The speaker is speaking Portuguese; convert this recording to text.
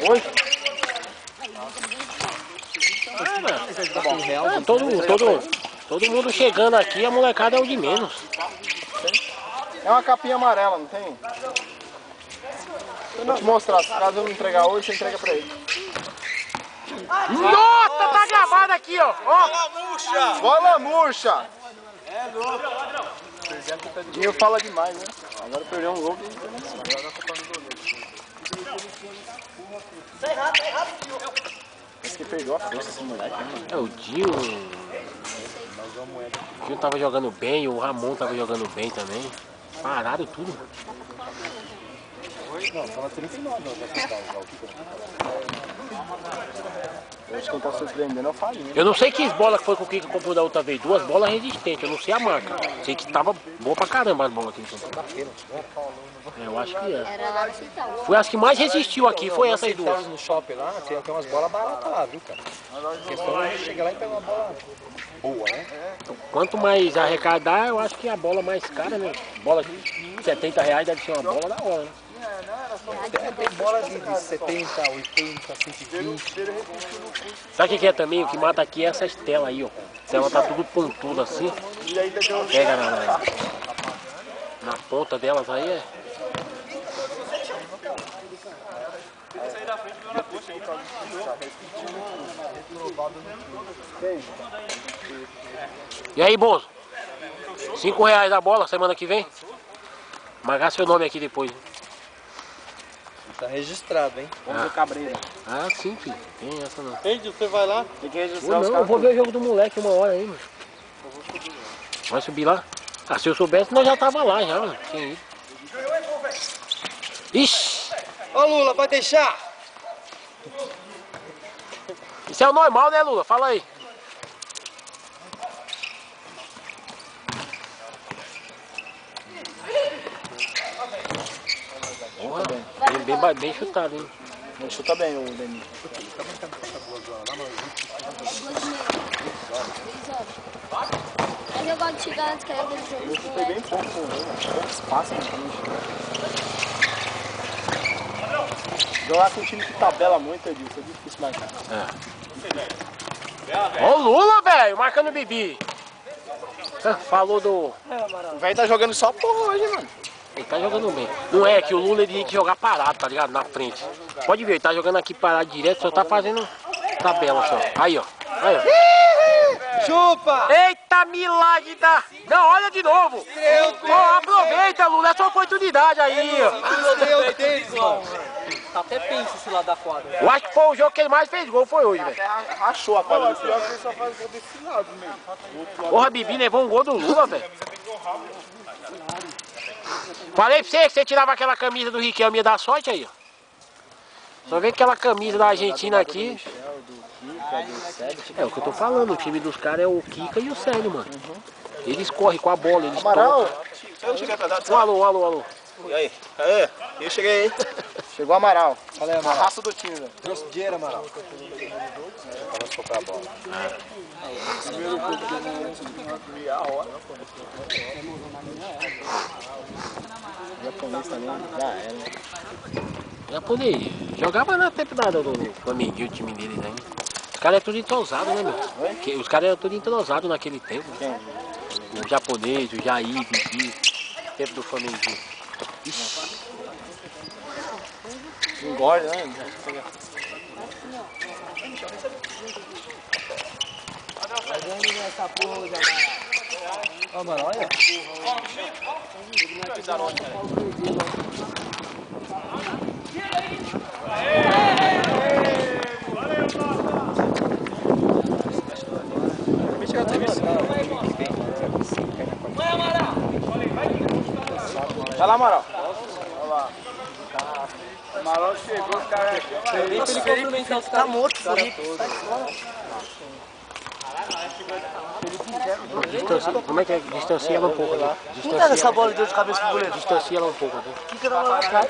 Oi? Todo mundo chegando aqui, a molecada é o de menos. É uma capinha amarela, não tem? Vou te mostrar, se caso eu não entregar hoje, você entrega pra ele. Nossa, tá gravado aqui, ó. Bola murcha! Bola murcha! É louco. Dinho fala demais, né? Agora perdeu um gol. Esse que perdeu a força, esse moleque, né, mano? É o Dinho. O Dinho tava jogando bem, o Ramon tava jogando bem também. Pararam tudo. Não, tava tudo em final, não. Hoje quem tá surpreendendo é o Farinha. Eu não sei que bola que foi com o que comprou da outra vez. Duas bolas resistentes, eu não sei a marca. Sei que tava boa pra caramba as bolas que ele comprou. É, eu acho que é. Era lá no Cital. Foi as que mais resistiu aqui, foi essas duas. No shopping lá, tem umas bolas baratas lá, viu, cara? A questão é chegar lá e pegar uma bola boa, né? Quanto mais arrecadar, eu acho que a bola mais cara, né? Bola de R$70 deve ser uma bola da hora, né? Tem bola de 70, 80, 120. Sabe o que é também? O que mata aqui é essas telas aí, ó. A tela tá tudo pontuda assim. Pega na ponta delas aí, é. E aí, Bozo? R$5 a bola semana que vem? Marcar seu nome aqui depois. Tá registrado, hein? Vamos ver Cabreira. Ah, sim, filho. Tem essa não. Ei, você vai lá? Tem que registrar os Não, eu caras. vou ver o jogo do moleque uma hora aí, mano. Vai subir lá? Ah, se eu soubesse, nós já tava lá já, mano. Tinha ido. Ixi! Ô Lula, vai deixar? Isso é o normal, né, Lula? Fala aí. Porra, bem chutado, hein? Ele chuta bem o Denis. 2 horas. Mas eu gosto de chegar antes que era aquele jogo. Eu chutei bem pouco, pouco espaço no time. Jogar com um time que tabela muito, Edilson, é difícil marcar. Ó o Lula, velho, marcando o Bibi. Falou do... O velho tá jogando só porra hoje, mano. Ele tá jogando bem. Não é que o Lula ele tem que jogar parado, tá ligado? Na frente. Pode ver, ele tá jogando aqui parado direto, só tá fazendo tabela só. Aí, ó. Aí, ó. Chupa! Eita, milagre da... Não, olha de novo. Ó, aproveita, Lula, essa oportunidade aí, ó. Meu Deus, mano. Tá até pensa esse lado da quadra. Eu acho que foi o jogo que ele mais fez gol, foi hoje, velho. Até rachou a quadra. Pior que ele só faz gol desse lado mesmo. Porra, Bibi levou um gol do Lula, velho. Falei pra você que você tirava aquela camisa do Riquelme ia dar sorte aí, ó. Só vê aquela camisa da Argentina aqui. É o que eu tô falando, o time dos caras é o Kika e o Célio, mano. Eles correm com a bola, eles Amaral, tocam. eu cheguei atrasado. Alô. E aí? Aê, eu cheguei aí. Chegou o Amaral. Falei, A Amaral. raça do time, velho. Trouxe dinheiro, Amaral. Vamos tocar a bola. O japonês também, já era. Japonês, jogava na tempo do Flamenguinho, o time deles aí. Os caras é tudo entrosado, né, meu? Os caras eram tudo entrosados naquele tempo. Quem? O japonês, o Jair, Bibi, tempo do Flamenguinho. Ixi. Engorda, né? Ó, Amaral, olha. Vai lá, Amaral. Olha lá. Amaral chegou, os caras aqui. Felipe tá morto, Felipe. Como é que é? Distancia ela um pouco ali. Quem tá nessa bola de dor de cabeça pro goleiro? Distancia ela um pouco aqui. Fica na bola atrás.